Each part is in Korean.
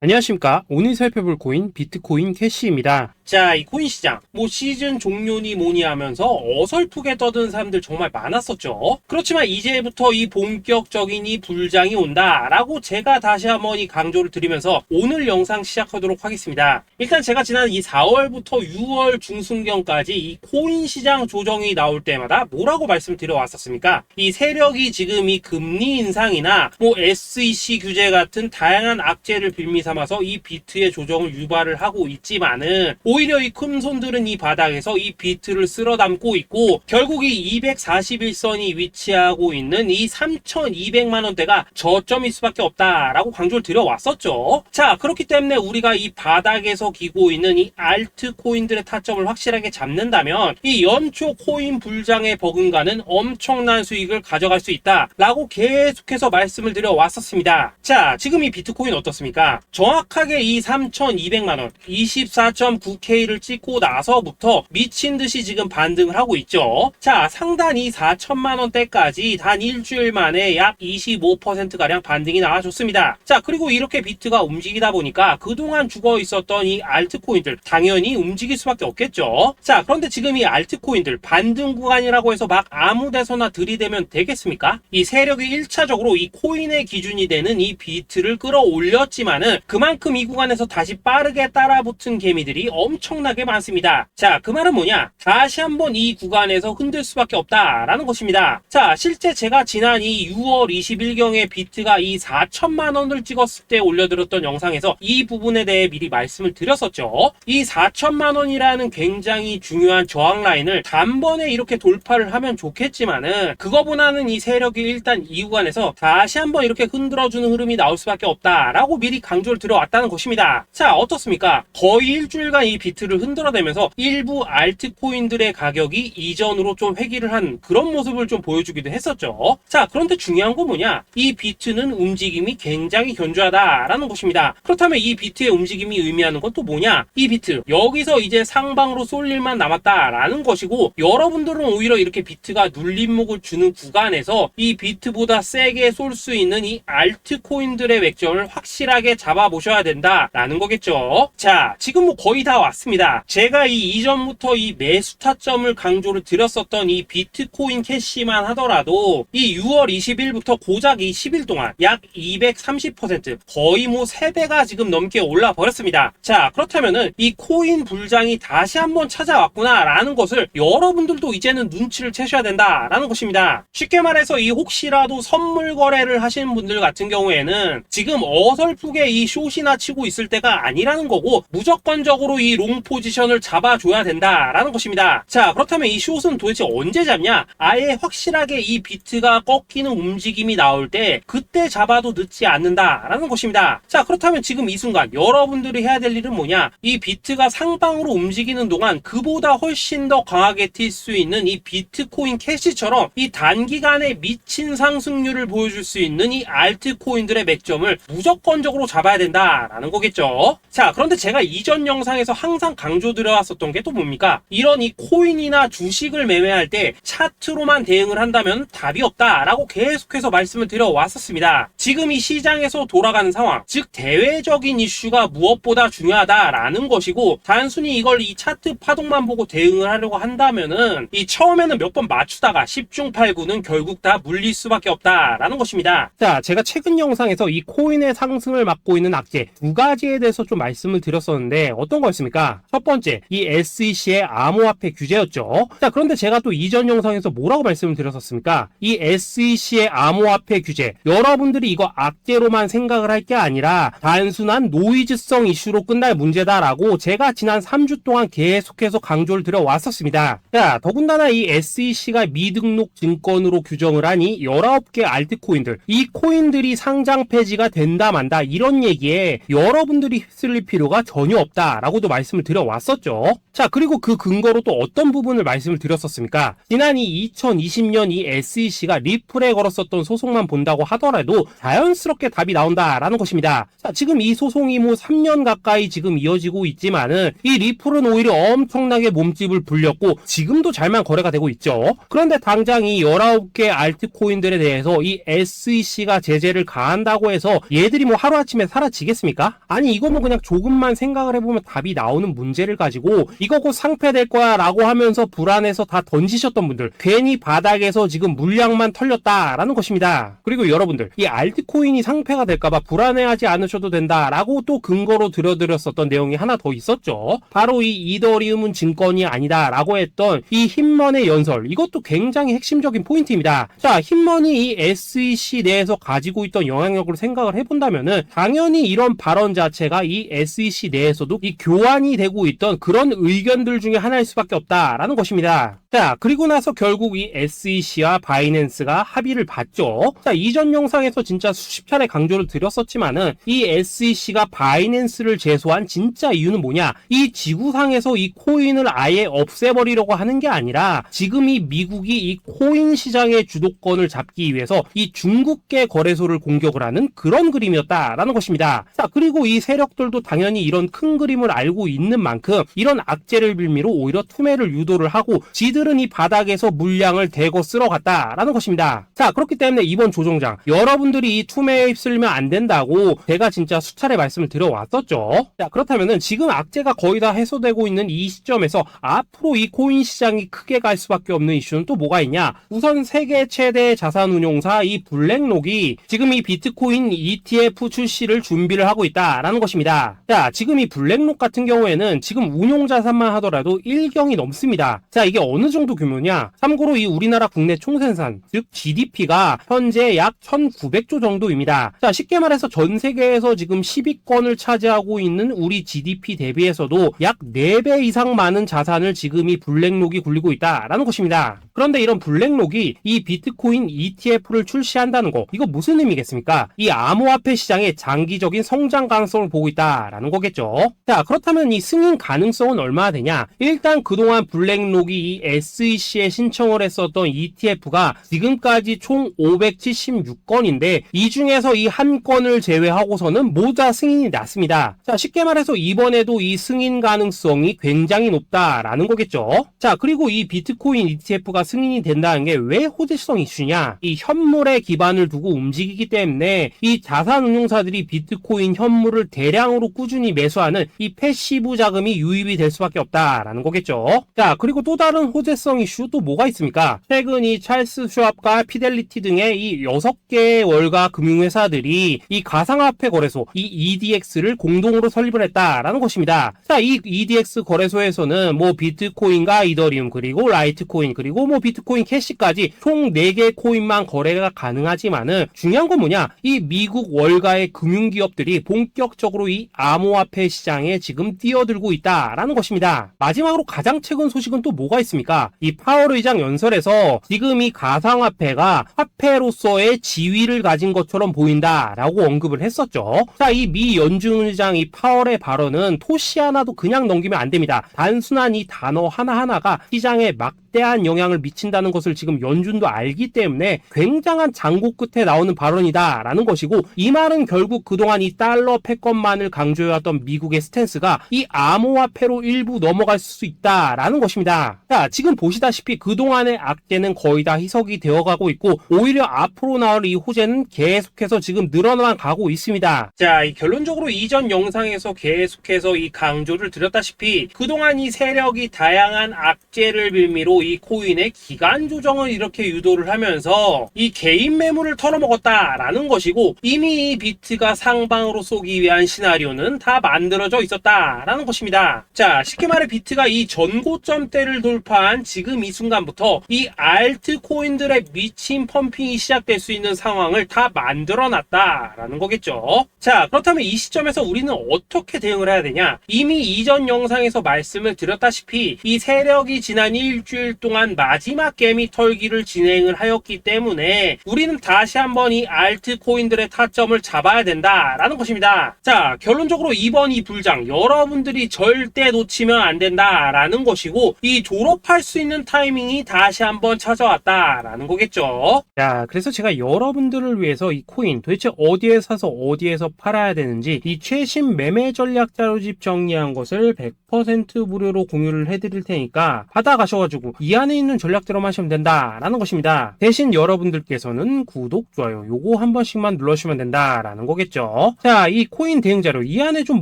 안녕하십니까. 오늘 살펴볼 코인 비트코인 캐시입니다. 자, 이 코인 시장 시즌 종료니 뭐니 하면서 어설프게 떠드는 사람들 정말 많았었죠. 그렇지만 이제부터 이 본격적인 이 불장이 온다라고 제가 다시 한번 이 강조를 드리면서 오늘 영상 시작하도록 하겠습니다. 일단 제가 지난 이 4월부터 6월 중순경까지 이 코인 시장 조정이 나올 때마다 뭐라고 말씀드려 왔었습니까? 이 세력이 지금 이 금리 인상이나 SEC 규제 같은 다양한 악재를 빌미 삼아서 이 비트의 조정을 유발을 하고 있지만은 오히려 이 큰손들은 이 바닥에서 이 비트를 쓸어 담고 있고 결국 이 241선이 위치하고 있는 이 3,200만원대가 저점일 수밖에 없다라고 강조를 드려왔었죠. 자, 그렇기 때문에 우리가 이 바닥에서 기고 있는 이 알트코인들의 타점을 확실하게 잡는다면 이 연초 코인 불장에 버금가는 엄청난 수익을 가져갈 수 있다라고 계속해서 말씀을 드려왔었습니다. 자, 지금 이 비트코인 어떻습니까? 정확하게 이 3,200만원 24.9K를 찍고 나서부터 미친듯이 지금 반등을 하고 있죠. 자, 상단이 4천만원대까지 단 일주일 만에 약 25%가량 반등이 나와줬습니다. 자, 그리고 이렇게 비트가 움직이다 보니까 그동안 죽어 있었던 이 알트코인들 당연히 움직일 수밖에 없겠죠. 자, 그런데 지금 이 알트코인들 반등 구간이라고 해서 막 아무 데서나 들이대면 되겠습니까? 이 세력이 1차적으로 이 코인의 기준이 되는 이 비트를 끌어올렸지만은 그만큼 이 구간에서 다시 빠르게 따라붙은 개미들이 엄청나게 많습니다. 자, 그 말은 뭐냐? 다시 한번 이 구간에서 흔들 수밖에 없다라는 것입니다. 자, 실제 제가 지난 이 6월 20일경에 비트가 이 4천만원을 찍었을 때 올려드렸던 영상에서 이 부분에 대해 미리 말씀을 드렸었죠. 이 4천만원이라는 굉장히 중요한 저항 라인을 단번에 이렇게 돌파를 하면 좋겠지만은 그거보다는 이 세력이 일단 이 구간에서 다시 한번 이렇게 흔들어주는 흐름이 나올 수밖에 없다라고 미리 강조를 드려왔다는 것입니다. 자, 어떻습니까? 거의 일주일간 이 비트를 흔들어내면서 일부 알트코인들의 가격이 이전으로 좀 회귀를 한 그런 모습을 좀 보여주기도 했었죠. 자, 그런데 중요한 건 뭐냐? 이 비트는 움직임이 굉장히 견조하다라는 것입니다. 그렇다면 이 비트의 움직임이 의미하는 건 또 뭐냐? 이 비트 여기서 이제 상방으로 쏠 일만 남았다라는 것이고 여러분들은 오히려 이렇게 비트가 눌림목을 주는 구간에서 이 비트보다 세게 쏠 수 있는 이 알트코인들의 맥점을 확실하게 잡아보셔야 된다라는 거겠죠. 자, 지금 거의 다 왔습니다. 제가 이 이전부터 이 매수 타점을 강조를 드렸었던 이 비트코인 캐시만 하더라도 이 6월 20일부터 고작 이 10일 동안 약 230% 거의 3배가 지금 넘게 올라 버렸습니다. 자, 그렇다면은 이 코인 불장이 다시 한번 찾아왔구나 라는 것을 여러분들도 이제는 눈치를 채셔야 된다라는 것입니다. 쉽게 말해서 이 혹시라도 선물 거래를 하시는 분들 같은 경우에는 지금 어설프게 이 숏이나 치고 있을 때가 아니라는 거고 무조건적으로 이 롱 포지션을 잡아줘야 된다라는 것입니다. 자, 그렇다면 이 숏은 도대체 언제 잡냐? 아예 확실하게 이 비트가 꺾이는 움직임이 나올 때 그때 잡아도 늦지 않는다라는 것입니다. 자, 그렇다면 지금 이 순간 여러분들이 해야 될 일은 뭐냐? 이 비트가 상방으로 움직이는 동안 그보다 훨씬 더 강하게 튈 수 있는 이 비트코인 캐시처럼 이 단기간에 미친 상승률을 보여줄 수 있는 이 알트코인들의 맥점을 무조건적으로 잡아야 된다라는 거겠죠. 자, 그런데 제가 이전 영상에서 항상 강조드려왔었던 게 또 뭡니까? 이런 이 코인이나 주식을 매매할 때 차트로만 대응을 한다면 답이 없다라고 계속해서 말씀을 드려왔었습니다. 지금 이 시장에서 돌아가는 상황, 즉 대외적인 이슈가 무엇보다 중요하다라는 것이고 단순히 이걸 이 차트 파동만 보고 대응을 하려고 한다면은 이 처음에는 몇 번 맞추다가 10중 8구는 결국 다 물릴 수밖에 없다라는 것입니다. 자, 제가 최근 영상에서 이 코인의 상승을 막고 있는 악재 두 가지에 대해서 좀 말씀을 드렸었는데 어떤 거였습니까? 첫 번째, 이 SEC의 암호화폐 규제였죠. 자, 그런데 제가 또 이전 영상에서 뭐라고 말씀을 드렸었습니까? 이 SEC의 암호화폐 규제, 여러분들이 이거 악재로만 생각을 할 게 아니라 단순한 노이즈성 이슈로 끝날 문제다라고 제가 지난 3주 동안 계속해서 강조를 드려왔었습니다. 자, 더군다나 이 SEC가 미등록 증권으로 규정을 하니 19개 알트코인들, 이 코인들이 상장 폐지가 된다 만다 이런 얘기에 여러분들이 휩쓸릴 필요가 전혀 없다라고도 말씀을 드려왔었죠. 자, 그리고 그 근거로 또 어떤 부분을 말씀을 드렸었습니까? 지난 이 2020년 이 SEC가 리플에 걸었었던 소송만 본다고 하더라도 자연스럽게 답이 나온다라는 것입니다. 자, 지금 이 소송이 3년 가까이 지금 이어지고 있지만은 이 리플은 오히려 엄청나게 몸집을 불렸고 지금도 잘만 거래가 되고 있죠. 그런데 당장 이 19개 알트코인들에 대해서 이 SEC가 제재를 가한다고 해서 얘들이 하루아침에 사라질 믿어지겠습니까? 아니 이거 뭐 그냥 조금만 생각을 해보면 답이 나오는 문제를 가지고 이거 곧 상폐될 거야 라고 하면서 불안해서 다 던지셨던 분들, 괜히 바닥에서 지금 물량만 털렸다라는 것입니다. 그리고 여러분들, 이 알트코인이 상폐가 될까봐 불안해하지 않으셔도 된다라고 또 근거로 들어드렸었던 내용이 하나 더 있었죠. 바로 이 이더리움은 증권이 아니다라고 했던 이 흰머니 연설, 이것도 굉장히 핵심적인 포인트입니다. 자, 흰머니 이 SEC 내에서 가지고 있던 영향력을 생각을 해본다면은 당연히 이런 발언 자체가 이 SEC 내에서도 이 교환이 되고 있던 그런 의견들 중에 하나일 수밖에 없다라는 것입니다. 자, 그리고 나서 결국 이 SEC와 바이낸스가 합의를 봤죠. 자, 이전 영상에서 진짜 수십 차례 강조를 드렸었지만은 이 SEC가 바이낸스를 제소한 진짜 이유는 뭐냐? 이 지구상에서 이 코인을 아예 없애버리려고 하는 게 아니라 지금 이 미국이 이 코인 시장의 주도권을 잡기 위해서 이 중국계 거래소를 공격을 하는 그런 그림이었다라는 것입니다. 자, 그리고 이 세력들도 당연히 이런 큰 그림을 알고 있는 만큼 이런 악재를 빌미로 오히려 투매를 유도를 하고 지들은 이 바닥에서 물량을 대거 쓸어갔다라는 것입니다. 자, 그렇기 때문에 이번 조정장 여러분들이 이 투매에 휩쓸리면 안 된다고 제가 진짜 수차례 말씀을 드려왔었죠. 자, 그렇다면은 지금 악재가 거의 다 해소되고 있는 이 시점에서 앞으로 이 코인 시장이 크게 갈 수밖에 없는 이슈는 또 뭐가 있냐? 우선 세계 최대 자산운용사 이 블랙록이 지금 이 비트코인 ETF 출시를 준비를 하고 있다라는 것입니다. 자, 지금 이 블랙록 같은 경우에는 지금 운용 자산만 하더라도 1경이 넘습니다. 자, 이게 어느 정도 규모냐? 참고로 이 우리나라 국내 총생산, 즉 GDP가 현재 약 1900조 정도입니다. 자, 쉽게 말해서 전 세계에서 지금 10위권을 차지하고 있는 우리 GDP 대비해서도 약 4배 이상 많은 자산을 지금 이 블랙록이 굴리고 있다라는 것입니다. 그런데 이런 블랙록이 이 비트코인 ETF를 출시한다는 거, 이거 무슨 의미겠습니까? 이 암호화폐 시장의 장기적인 성장 가능성을 보고 있다라는 거겠죠. 자, 그렇다면 이 승인 가능성은 얼마나 되냐? 일단 그동안 블랙록이 이 SEC에 신청을 했었던 ETF가 지금까지 총 576건인데 이 중에서 이 한 건을 제외하고서는 모두 다 승인이 났습니다. 자, 쉽게 말해서 이번에도 이 승인 가능성이 굉장히 높다라는 거겠죠. 자, 그리고 이 비트코인 ETF가 승인이 된다는 게 왜 호재성 이슈냐? 이 현물에 기반을 두고 움직이기 때문에 이 자산운용사들이 비트코인 현물을 대량으로 꾸준히 매수하는 이 패시브 자금이 유입이 될 수밖에 없다라는 거겠죠. 자, 그리고 또 다른 호재성 이슈 또 뭐가 있습니까? 최근 이 찰스 슈왑과 피델리티 등의 이 6개의 월가 금융회사들이 이 가상화폐 거래소 이 EDX를 공동으로 설립을 했다라는 것입니다. 자, 이 EDX 거래소에서는 뭐 비트코인과 이더리움, 그리고 라이트코인, 그리고 뭐 비트코인 캐시까지 총 4개의 코인만 거래가 가능하지만은 중요한 건 뭐냐? 이 미국 월가의 금융기업들이 본격적으로 이 암호화폐 시장에 지금 뛰어들고 있다라는 것입니다. 마지막으로 가장 최근 소식은 또 뭐가 있습니까? 이 파월 의장 연설에서 지금 이 가상화폐가 화폐로서의 지위를 가진 것처럼 보인다라고 언급을 했었죠. 자, 이 미 연준 의장 이 파월의 발언은 토시 하나도 그냥 넘기면 안 됩니다. 단순한 이 단어 하나하나가 시장에 막대한 영향을 미친다는 것을 지금 연준도 알기 때문에 굉장한 장고 끝에 나오는 발언이다라는 것이고, 이 말은 결국 그동안 이 달러 패권만을 강조해왔던 미국의 스탠스가 이 암호화폐로 일부 넘어갈 수 있다라는 것입니다. 자, 지금 보시다시피 그동안의 악재는 거의 다 희석이 되어가고 있고 오히려 앞으로 나올 이 호재는 계속해서 지금 늘어나만 가고 있습니다. 자, 이 결론적으로 이전 영상에서 계속해서 이 강조를 드렸다시피 그동안 이 세력이 다양한 악재를 빌미로 이 코인의 기간 조정을 이렇게 유도를 하면서 이 개인 매물을 털어먹었다라는 것이고, 이미 이 비트가 상방으로 쏘기 위한 시나리오는 다 만들어져 있었다라는 것입니다. 자, 쉽게 말해 비트가 이 전고점대를 돌파한 지금 이 순간부터 이 알트코인들의 미친 펌핑이 시작될 수 있는 상황을 다 만들어 놨다라는 거겠죠. 자, 그렇다면 이 시점에서 우리는 어떻게 대응을 해야 되냐? 이미 이전 영상에서 말씀을 드렸다시피 이 세력이 지난 일주일 동안 마지막 개미 털기를 진행을 하였기 때문에 우리는 다시 한번 이 알트코인들의 타점을 잡아야 된다라는 것입니다. 자, 결론적으로 이번 이 불장 여러분들이 절대 놓치면 안 된다라는 것이고, 이 졸업할 수 있는 타이밍이 다시 한번 찾아왔다라는 거겠죠. 자, 그래서 제가 여러분들을 위해서 이 코인 도대체 어디에 사서 어디에서 팔아야 되는지 이 최신 매매 전략 자료집 정리한 것을 100% 무료로 공유를 해드릴 테니까 받아가셔가지고 이 안에 있는 전략대로만 하시면 된다라는 것입니다. 대신 여러분들께서는 구독, 좋아요 요거 한 번씩만 눌러주시면 된다라는 거겠죠. 자, 이 코인 대응 자료 이 안에 좀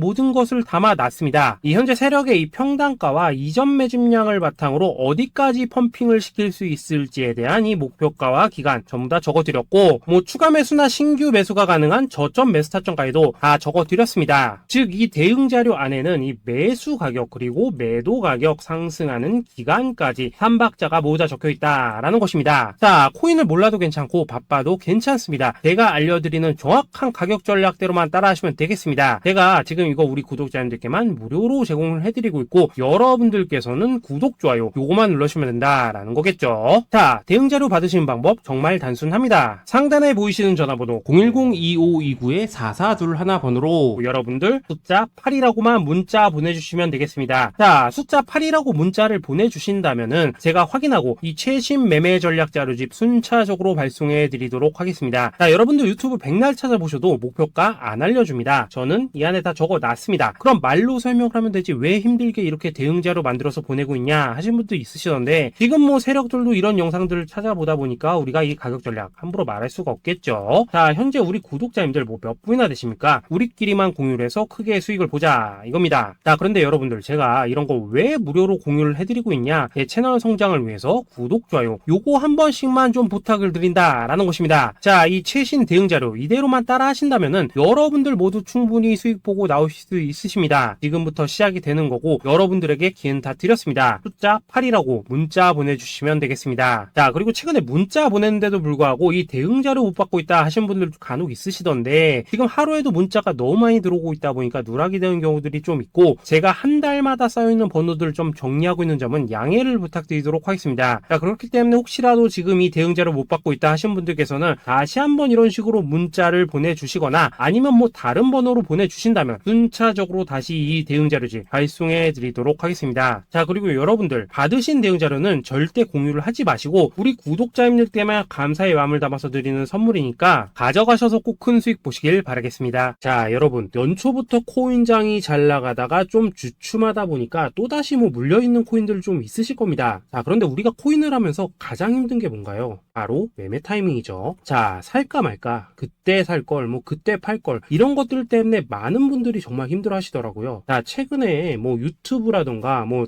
모든 것을 담아놨습니다. 이 현재 세력의 이 평단가와 이전 매집량을 바탕으로 어디까지 펌핑을 시킬 수 있을지에 대한 이 목표가와 기간 전부 다 적어드렸고, 뭐 추가 매수나 신규 매수가 가능한 저점 매수 타점까지도 다 적어드렸습니다. 즉 이 대응 자료 안에는 이 매수 가격 그리고 매도 가격 상승하는 기간까지 3박자가 모두 다 적혀있다라는 것입니다. 자, 코인을 몰라도 괜찮고 바빠도 괜찮습니다. 제가 알려드리는 정확한 가격 전략대로만 따라하시면 되겠습니다. 제가 지금 이거 우리 구독자님들께만 무료로 제공을 해드리고 있고, 여러분들께서는 구독, 좋아요 요거만 눌러주시면 된다라는 거겠죠. 자, 대응 자료 받으시는 방법 정말 단순합니다. 상단에 보이시는 전화번호 010-2529-4421 번호로 여러분들 숫자 8이라고만 문자 보내주시면 되겠습니다. 자, 숫자 8이라고 문자를 보내주신다면은 제가 확인하고 이 최신 매매 전략 자료집 순차적으로 발송해 드리도록 하겠습니다. 자, 여러분들 유튜브 백날 찾아보셔도 목표가 안 알려줍니다. 저는 이 안에 다 적어놨습니다. 그럼 말로 설명을 하면 되지 왜 힘들게 이렇게 대응 자료 만들어서 보내고 있냐 하신 분도 있으시던데, 지금 뭐 세력들도 이런 영상들을 찾아보다 보니까 우리가 이 가격 전략 함부로 말할 수가 없겠죠. 자, 현재 우리 구독자님들 뭐 몇 분이나 되십니까? 우리끼리만 공유를 해서 크게 수익을 보자 이겁니다. 자, 그런데 여러분들 제가 이런 거 왜 무료로 공유를 해드리고 있냐? 제 채널 성장을 위해서 구독, 좋아요 요거 한 번씩만 좀 부탁을 드린다라는 것입니다. 자, 이 최신 대응 자료 이대로만 따라 하신다면은 여러분들 모두 충분히 수익 보고 나오실 수 있으십니다. 지금부터 시작이 되는 거고 여러분들에게 기회는 다 드렸습니다. 숫자 8이라고 문자 보내주시면 되겠습니다. 자, 그리고 최근에 문자 보냈는데도 불구하고 이 대응 자료 못 받고 있다 하신 분들 간혹 있으시던데, 지금 하루에도 문자가 너무 많이 들어오고 있다 보니까 누락이 되는 경우들이 좀 있고, 제가 한 달마다 쌓여있는 번호들을 좀 정리하고 있는 점은 양해를 부탁드리도록 하겠습니다. 자, 그렇기 때문에 혹시라도 지금 이 대응 자료 못 받고 있다 하신 분들께서는 다시 한번 이런 식으로 문자를 보내주시거나 아니면 뭐 다른 번호로 보내주신다면 순차적으로 다시 이 대응 자료집 발송해 드리도록 하겠습니다. 자, 그리고 여러분들 받으신 대응 자료는 절대 공유를 하지 마시고 우리 구독자님들께만 감사의 마음을 담아서 드리는 선물이니까 가져가셔서 꼭 큰 수익 보시길 바라겠습니다. 자, 여러분 연초부터 코인장이 잘 나가다가 좀 주춤하다 보니까 또다시 뭐 물려있는 코인들 좀 있으실 겁니다. 자, 그런데 우리가 코인을 하면서 가장 힘든 게 뭔가요? 바로 매매 타이밍이죠. 자, 살까 말까, 그때 살 걸, 뭐 그때 팔 걸, 이런 것들 때문에 많은 분들이 정말 힘들어 하시더라고요. 자, 최근에 뭐 유튜브라던가 뭐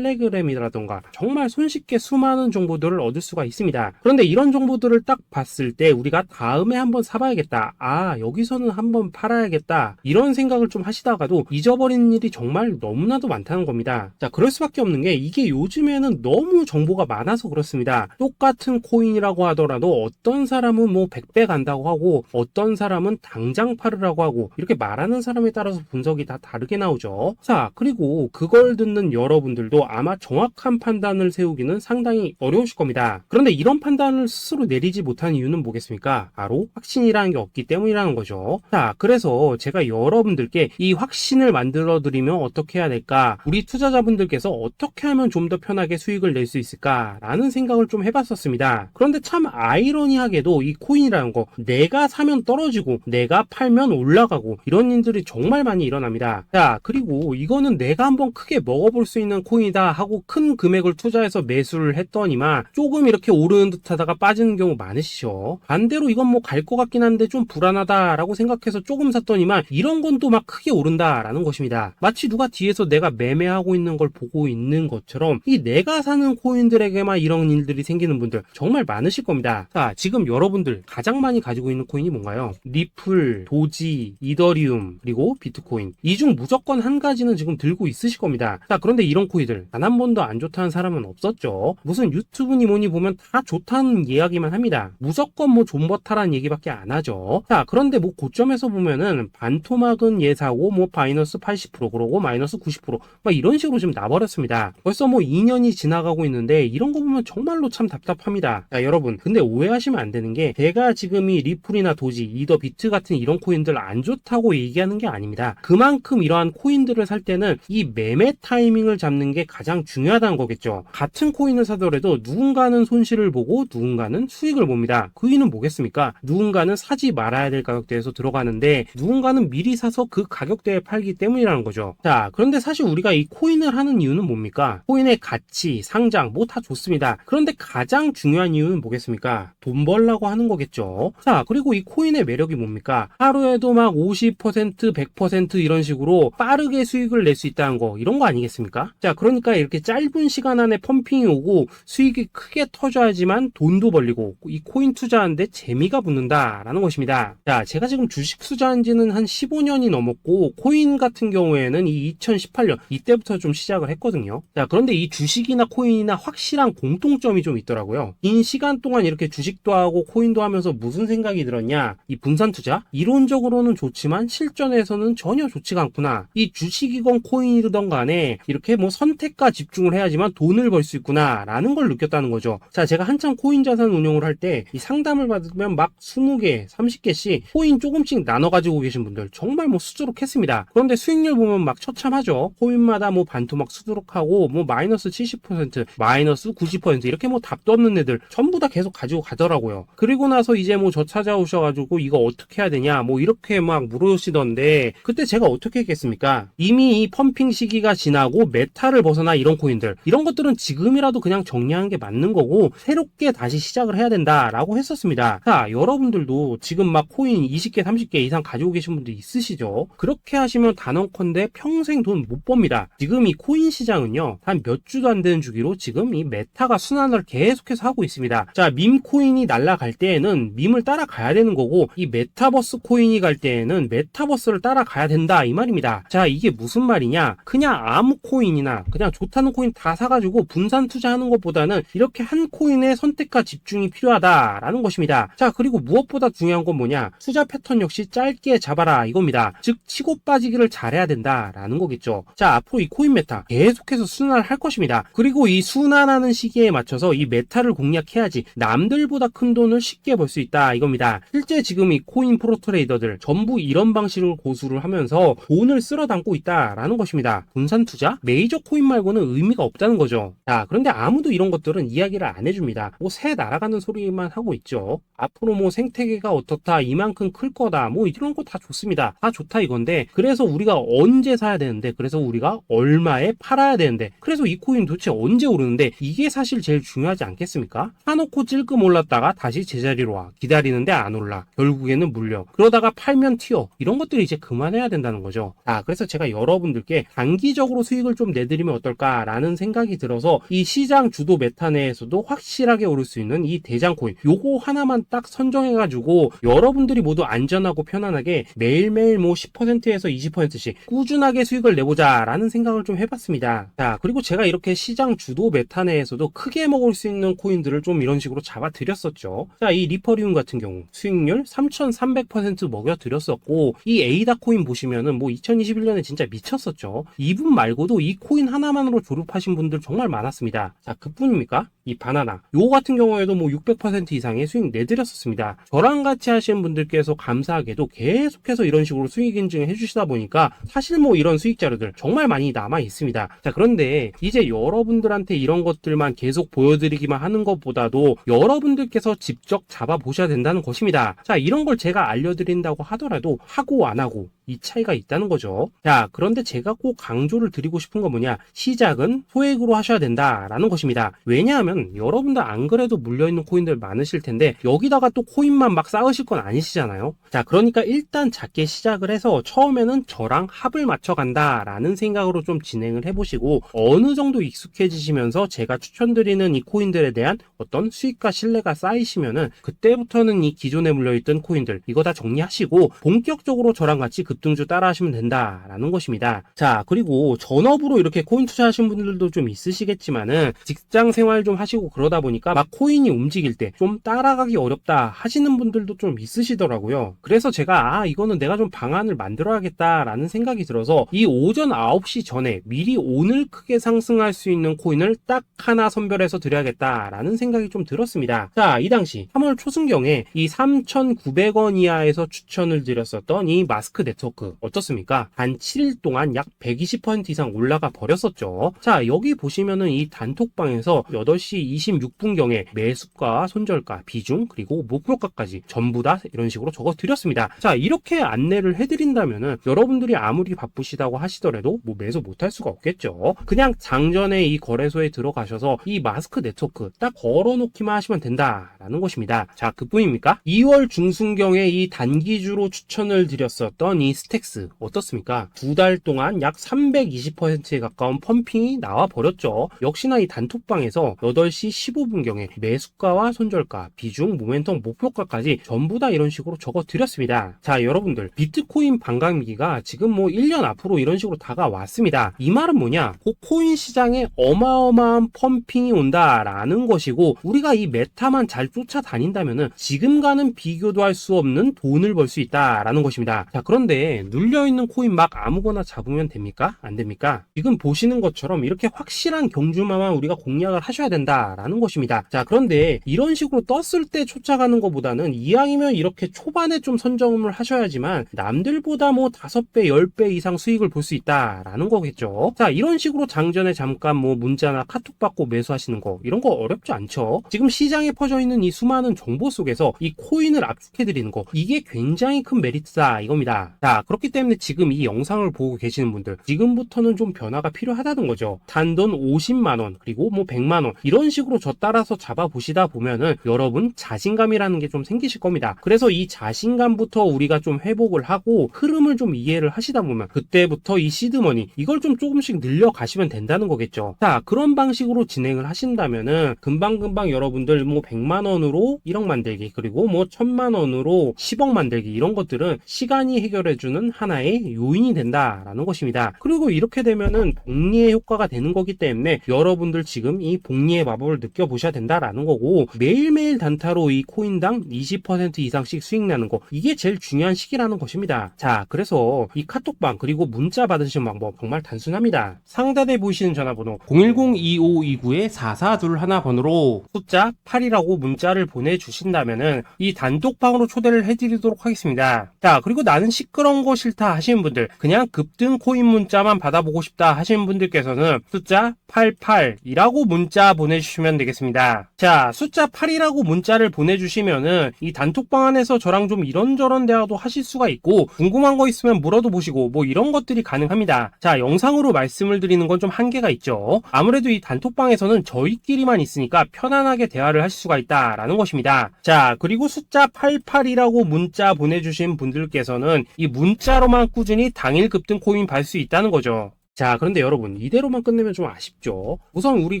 텔레그램이라던가 정말 손쉽게 수많은 정보들을 얻을 수가 있습니다. 그런데 이런 정보들을 딱 봤을 때 우리가 다음에 한번 사봐야겠다, 아 여기서는 한번 팔아야겠다, 이런 생각을 좀 하시다가도 잊어버리는 일이 정말 너무나도 많다는 겁니다. 자, 그럴 수밖에 없는 게 이게 요즘에는 너무 정보가 많아서 그렇습니다. 똑같은 코인이라고 하더라도 어떤 사람은 뭐 100배 간다고 하고 어떤 사람은 당장 팔으라고 하고, 이렇게 말하는 사람에 따라서 분석이 다 다르게 나오죠. 자, 그리고 그걸 듣는 여러분들도 아마 정확한 판단을 세우기는 상당히 어려우실 겁니다. 그런데 이런 판단을 스스로 내리지 못하는 이유는 뭐겠습니까? 바로 확신이라는 게 없기 때문이라는 거죠. 자, 그래서 제가 여러분들께 이 확신을 만들어 드리면 어떻게 해야 될까, 우리 투자자분들께서 어떻게 하면 좀 더 편하게 수익을 낼 수 있을까 라는 생각을 좀 해봤었습니다. 그런데 참 아이러니하게도 이 코인이라는 거 내가 사면 떨어지고 내가 팔면 올라가고 이런 일들이 정말 많이 일어납니다. 자, 그리고 이거는 내가 한번 크게 먹어볼 수 있는 코인이다 하고 큰 금액을 투자해서 매수를 했더니만 조금 이렇게 오르는 듯 하다가 빠지는 경우 많으시죠. 반대로 이건 뭐 갈 것 같긴 한데 좀 불안하다라고 생각해서 조금 샀더니만 이런 건 또 막 크게 오른다라는 것입니다. 마치 누가 뒤에서 내가 매매하고 있는 걸 보고 있는 것처럼 이 내가 사는 코인들에게만 이런 일들이 생기는 분들 정말 많으실 겁니다. 자, 지금 여러분들 가장 많이 가지고 있는 코인이 뭔가요? 리플, 도지, 이더리움, 그리고 비트코인. 이 중 무조건 한 가지는 지금 들고 있으실 겁니다. 자, 그런데 이런 코인들 단 한 번도 안 좋다는 사람은 없었죠. 무슨 유튜브니 뭐니 보면 다 좋다는 이야기만 합니다. 무조건 뭐 존버타라는 얘기밖에 안 하죠. 자, 그런데 뭐 고점에서 보면은 반토막은 예사고 뭐 마이너스 80% 그러고 마이너스 90% 막 이런 식으로 지금 나버렸습니다. 벌써 뭐 2년이 지나가고 있는데 이런 거 보면 정말로 참 답답합니다. 자, 여러분 근데 오해하시면 안 되는 게 제가 지금 이 리플이나 도지, 이더, 비트 같은 이런 코인들 안 좋다고 얘기하는 게 아닙니다. 그만큼 이러한 코인들을 살 때는 이 매매 타이밍을 잡는 게 가장 중요하다는 거겠죠. 같은 코인을 사더라도 누군가는 손실을 보고 누군가는 수익을 봅니다. 그 이유는 뭐겠습니까? 누군가는 사지 말아야 될 가격대에서 들어가는데 누군가는 미리 사서 그 가격대에 팔기 때문이라는 거죠. 자, 그런데 사실 우리가 이 코인을 하는 이유는 뭡니까? 코인의 가치, 상장 성장 뭐 다 좋습니다. 그런데 가장 중요한 이유는 뭐겠습니까? 돈 벌라고 하는 거겠죠. 자, 그리고 이 코인의 매력이 뭡니까? 하루에도 막 50%, 100% 이런 식으로 빠르게 수익을 낼 수 있다는 거, 이런 거 아니겠습니까? 자, 그러니까 이렇게 짧은 시간 안에 펌핑이 오고 수익이 크게 터져야지만 돈도 벌리고 이 코인 투자하는데 재미가 붙는다라는 것입니다. 자, 제가 지금 주식 투자한 지는 한 15년이 넘었고 코인 같은 경우에는 이 2018년 이때부터 좀 시작을 했거든요. 자, 그런데 이 주식이나 코인이나 확실한 공통점이 좀 있더라고요. 긴 시간 동안 이렇게 주식도 하고 코인도 하면서 무슨 생각이 들었냐? 이 분산 투자? 이론적으로는 좋지만 실전에서는 전혀 좋지가 않구나. 이 주식이건 코인이든 간에 이렇게 뭐 선택과 집중을 해야지만 돈을 벌 수 있구나 라는 걸 느꼈다는 거죠. 자, 제가 한참 코인 자산 운용을 할 때 이 상담을 받으면 막 20개, 30개씩 코인 조금씩 나눠 가지고 계신 분들 정말 뭐 수두룩했습니다. 그런데 수익률 보면 막 처참하죠. 코인마다 뭐 반토막 수두룩하고 뭐 마이너스 70%, 마이너스 90% 이렇게 뭐 답도 없는 애들 전부 다 계속 가지고 가더라고요. 그리고 나서 이제 뭐 저 찾아오셔가지고 이거 어떻게 해야 되냐 뭐 이렇게 막 물으시던데 그때 제가 어떻게 했겠습니까? 이미 이 펌핑 시기가 지나고 메타를 벗어나 이런 코인들 이런 것들은 지금이라도 그냥 정리하는 게 맞는 거고 새롭게 다시 시작을 해야 된다라고 했었습니다. 자, 여러분들도 지금 막 코인 20개, 30개 이상 가지고 계신 분들 있으시죠? 그렇게 하시면 단언컨대 평생 돈 못 법니다. 지금 이 코인 시장은요 한 몇 주도 안 되는 주기로 지금 이 메타가 순환을 계속해서 하고 있습니다. 자, 밈 코인이 날아갈 때에는 밈을 따라가야 되는 거고 이 메타버스 코인이 갈 때에는 메타버스를 따라가야 된다 이 말입니다. 자, 이게 무슨 말이냐? 그냥 아무 코인이나 그냥 좋다는 코인 다 사가지고 분산 투자하는 것보다는 이렇게 한 코인의 선택과 집중이 필요하다라는 것입니다. 자, 그리고 무엇보다 중요한 건 뭐냐? 투자 패턴 역시 짧게 잡아라 이겁니다. 즉 치고 빠지기를 잘해야 된다라는 거겠죠. 자, 앞으로 이 코인 메타 계속해서 순환을 할 것입니다. 그리고 이 순환하는 시기에 맞춰서 이 메타를 공략해야지 남들보다 큰 돈을 쉽게 벌 수 있다 이겁니다. 실제 지금 이 코인 프로 트레이더들 전부 이런 방식을 고수를 하면서 돈을 쓸어 담고 있다라는 것입니다. 분산 투자? 메이저 코인 말고는 의미가 없다는 거죠. 자, 그런데 아무도 이런 것들은 이야기를 안 해줍니다. 뭐 새 날아가는 소리만 하고 있죠. 앞으로 뭐 생태계가 어떻다, 이만큼 클 거다, 뭐 이런 거 다 좋습니다. 다 좋다 이건데 그래서 우리가 언제 사야 되는데 그래서 우리가 얼마에 팔아야 되는데 그래서 이 코인 도대체 언제 오르는데 이게 사실 제일 중요하지 않겠습니까? 사놓고 찔끔 올랐다가 다시 제자리로 와 기다리는데 안 올라 결국에는 물려 그러다가 팔면 튀어 이런 것들이 이제 그만해야 된다는 거죠. 그래서 제가 여러분들께 단기적으로 수익을 좀 내드리면 어떨까라는 생각이 들어서 이 시장 주도 메타 내에서도 확실하게 오를 수 있는 이 대장 코인 요거 하나만 딱 선정해가지고 여러분들이 모두 안전하고 편안하게 매일매일 뭐 10%에서 20%씩 꾸준하게 수익을 내보자 라는 생각을 좀 해봤습니다. 자, 그리고 제가 이렇게 시장 주도 메타 내에서도 크게 먹을 수 있는 코인들을 좀 이런 식으로 잡아드렸었죠. 자, 이 리퍼리움 같은 경우 수익률 3300% 먹여드렸었고 이 에이다 코인 보시면은 뭐 2021년에 진짜 미쳤었죠. 이분 말고도 이 코인 하나만으로 졸업하신 분들 정말 많았습니다. 자, 그뿐입니까? 이 바나나 요거 같은 경우에도 뭐 600% 이상의 수익 내드렸었습니다. 저랑 같이 하시는 분들께서 감사하게도 계속해서 이런 식으로 수익 인증을 해주시다 보니까 사실 뭐 이런 수익 자료들 정말 많이 남아 있습니다. 자, 그런데 이제 여러분들한테 이런 것들만 계속 보여드리기만 하는 것보다도 여러분들께서 직접 잡아보셔야 된다는 것입니다. 자, 이런 걸 제가 알려드린다고 하더라도 하고 안 하고 이 차이가 있다는 거죠. 자, 그런데 제가 꼭 강조를 드리고 싶은 건 뭐냐? 시작은 소액으로 하셔야 된다라는 것입니다. 왜냐하면 여러분들 안 그래도 물려있는 코인들 많으실 텐데 여기다가 또 코인만 막 쌓으실 건 아니시잖아요. 자, 그러니까 일단 작게 시작을 해서 처음에는 저랑 합을 맞춰 간다라는 생각으로 좀 진행을 해보시고 어느 정도 익숙해지시면서 제가 추천드리는 이 코인들에 대한 어떤 수익과 신뢰가 쌓이시면은 그때부터는 이 기존에 물려있던 코인들 이거 다 정리하시고 본격적으로 저랑 같이 급등주 따라 하시면 된다라는 것입니다. 자, 그리고 전업으로 이렇게 코인 투자하시는 분들도 좀 있으시겠지만은 직장 생활 좀 하시고 그러다 보니까 막 코인이 움직일 때 좀 따라가기 어렵다 하시는 분들도 좀 있으시더라고요. 그래서 제가 이거는 내가 좀 방안을 만들어야겠다라는 생각이 들어서 이 오전 9시 전에 미리 오늘 크게 상승할 수 있는 코인을 딱 하나 선별해서 드려야겠다라는 생각이 좀 들었습니다. 자, 이 당시 3월 초순경에 이 3,900원 이하에서 추천을 드렸었던 이 마스크 네트워크 어떻습니까? 단 7일 동안 약 120% 이상 올라가 버렸었죠. 자, 여기 보시면은 이 단톡방에서 8시 8시 26분경에 매수가, 손절가, 비중, 그리고 목표가까지 전부 다 이런 식으로 적어 드렸습니다. 자, 이렇게 안내를 해드린다면은 여러분들이 아무리 바쁘시다고 하시더라도 뭐 매수 못할 수가 없겠죠. 그냥 장전에 이 거래소에 들어가셔서 이 마스크 네트워크 딱 걸어놓기만 하시면 된다라는 것입니다. 자, 그뿐입니까? 2월 중순경에 이 단기주로 추천을 드렸었던 이 스택스 어떻습니까? 2달 동안 약 320%에 가까운 펌핑이 나와 버렸죠. 역시나 이 단톡방에서 8시 15분경에 매수가와 손절가, 비중, 모멘텀, 목표가까지 전부 다 이런 식으로 적어 드렸습니다. 자, 여러분들 비트코인 반감기가 지금 뭐 1년 앞으로 이런 식으로 다가왔습니다. 이 말은 뭐냐? 코인 시장에 어마어마한 펌핑이 온다라는 것이고, 우리가 이 메타만 잘 쫓아다닌다면은 지금과는 비교도 할 수 없는 돈을 벌 수 있다라는 것입니다. 자, 그런데 눌려있는 코인 막 아무거나 잡으면 됩니까? 안 됩니까? 지금 보시는 것처럼 이렇게 확실한 경주마만 우리가 공략을 하셔야 된다라는 것입니다. 자, 그런데 이런 식으로 떴을 때 쫓아가는 것보다는 이왕이면 이렇게 초반에 좀 선점을 하셔야지만 남들보다 뭐 5배, 10배 이상 수익을 볼 수 있다라는 거겠죠. 자, 이런 식으로 장전에 잠깐 뭐 문자나 카톡 받고 매수하시는 거, 이런 거 어렵지 않죠. 지금 시장에 퍼져 있는 이 수많은 정보 속에서 이 코인을 압축해드리는 거, 이게 굉장히 큰 메리트다 이겁니다. 자, 그렇기 때문에 지금 이 영상을 보고 계시는 분들, 지금부터는 좀 변화가 필요하다는 거죠. 단돈 50만원, 그리고 뭐 100만원, 이런 식으로 저 따라서 잡아보시다 보면은 여러분 자신감이라는 게 좀 생기실 겁니다. 그래서 이 자신감부터 우리가 좀 회복을 하고 흐름을 좀 이해를 하시다 보면 그때부터 이 시드머니, 이걸 좀 조금씩 늘려가시면 된다는 거겠죠. 자, 그런 방식으로 진행을 하신다면은 금방금방 여러분들 뭐 100만원으로 1억 만들기, 그리고 뭐 1000만원으로 10억 만들기, 이런 것들은 시간이 해결해주는 하나의 요인이 된다라는 것입니다. 그리고 이렇게 되면은 복리의 효과가 되는 거기 때문에 여러분들 지금 이 복리의 마법을 느껴보셔야 된다라는 거고, 매일매일 단타로 이 코인당 20% 이상씩 수익 나는 거, 이게 제일 중요한 시기라는 것입니다. 자, 그래서 이 카톡방 그리고 문자 받으시는 방법 정말 단순합니다. 상단에 보이시는 전화번호 010-2529-4421번으로 숫자 8이라고 문자를 보내주신다면은 이 단톡방으로 초대를 해드리도록 하겠습니다. 자, 그리고 나는 시끄러운 거 싫다 하시는 분들, 그냥 급등 코인 문자만 받아보고 싶다 하시는 분들께서는 숫자 88이라고 문자 보내주시면 되겠습니다. 자, 숫자 8이라고 문자를 보내주시면은 이 단톡방 안에서 저랑 좀 이런저런 대화도 하실 수가 있고, 궁금한 거 있으면 물어도 보시고 뭐 이런 것들이 가능합니다. 자, 영상으로 말씀을 드리는 건 좀 한계가 있죠. 아무래도 이 단톡방에서는 저희끼리만 있으니까 편안하게 대화를 하실 수가 있다라는 것입니다. 자, 그리고 숫자 88이라고 문자 보내주신 분들께서는 이 문자로만 꾸준히 당일 급등 코인 받을 수 있다는 거죠. 자, 그런데 여러분, 이대로만 끝내면 좀 아쉽죠. 우선 우리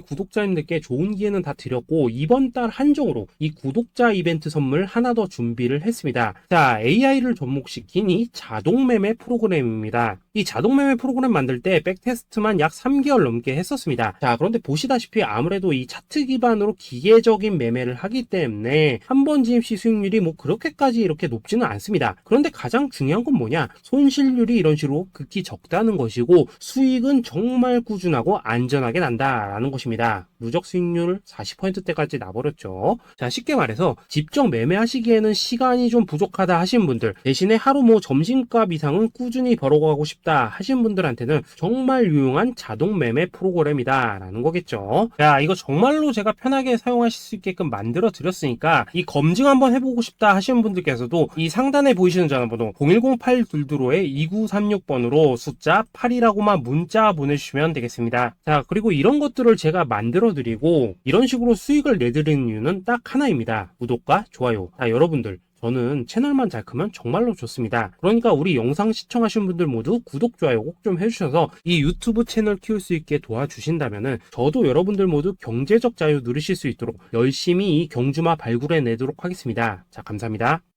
구독자님들께 좋은 기회는 다 드렸고, 이번 달 한정으로 이 구독자 이벤트 선물 하나 더 준비를 했습니다. 자, AI를 접목시킨 이 자동매매 프로그램입니다. 이 자동매매 프로그램 만들 때 백테스트만 약 3개월 넘게 했었습니다. 자, 그런데 보시다시피 아무래도 이 차트 기반으로 기계적인 매매를 하기 때문에 한 번 진입 시 수익률이 뭐 그렇게까지 이렇게 높지는 않습니다. 그런데 가장 중요한 건 뭐냐? 손실률이 이런 식으로 극히 적다는 것이고, 수익은 정말 꾸준하고 안전하게 난다라는 것입니다. 누적 수익률 40%대까지 나버렸죠. 자, 쉽게 말해서 직접 매매하시기에는 시간이 좀 부족하다 하신 분들, 대신에 하루 뭐 점심값 이상은 꾸준히 벌어가고 싶다 하신 분들한테는 정말 유용한 자동 매매 프로그램이다 라는 거겠죠. 자, 이거 정말로 제가 편하게 사용하실 수 있게끔 만들어 드렸으니까 이 검증 한번 해보고 싶다 하시는 분들께서도 이 상단에 보이시는 전화번호 010-822-2936번으로 숫자 8이라고만 문자 보내주시면 되겠습니다. 자, 그리고 이런 것들을 제가 만들어 드리고 이런 식으로 수익을 내드리는 이유는 딱 하나입니다. 구독과 좋아요. 자, 여러분들, 저는 채널만 잘 크면 정말로 좋습니다. 그러니까 우리 영상 시청하신 분들 모두 구독, 좋아요 꼭 좀 해주셔서 이 유튜브 채널 키울 수 있게 도와주신다면은 저도 여러분들 모두 경제적 자유 누리실 수 있도록 열심히 이 경주마 발굴해 내도록 하겠습니다. 자, 감사합니다.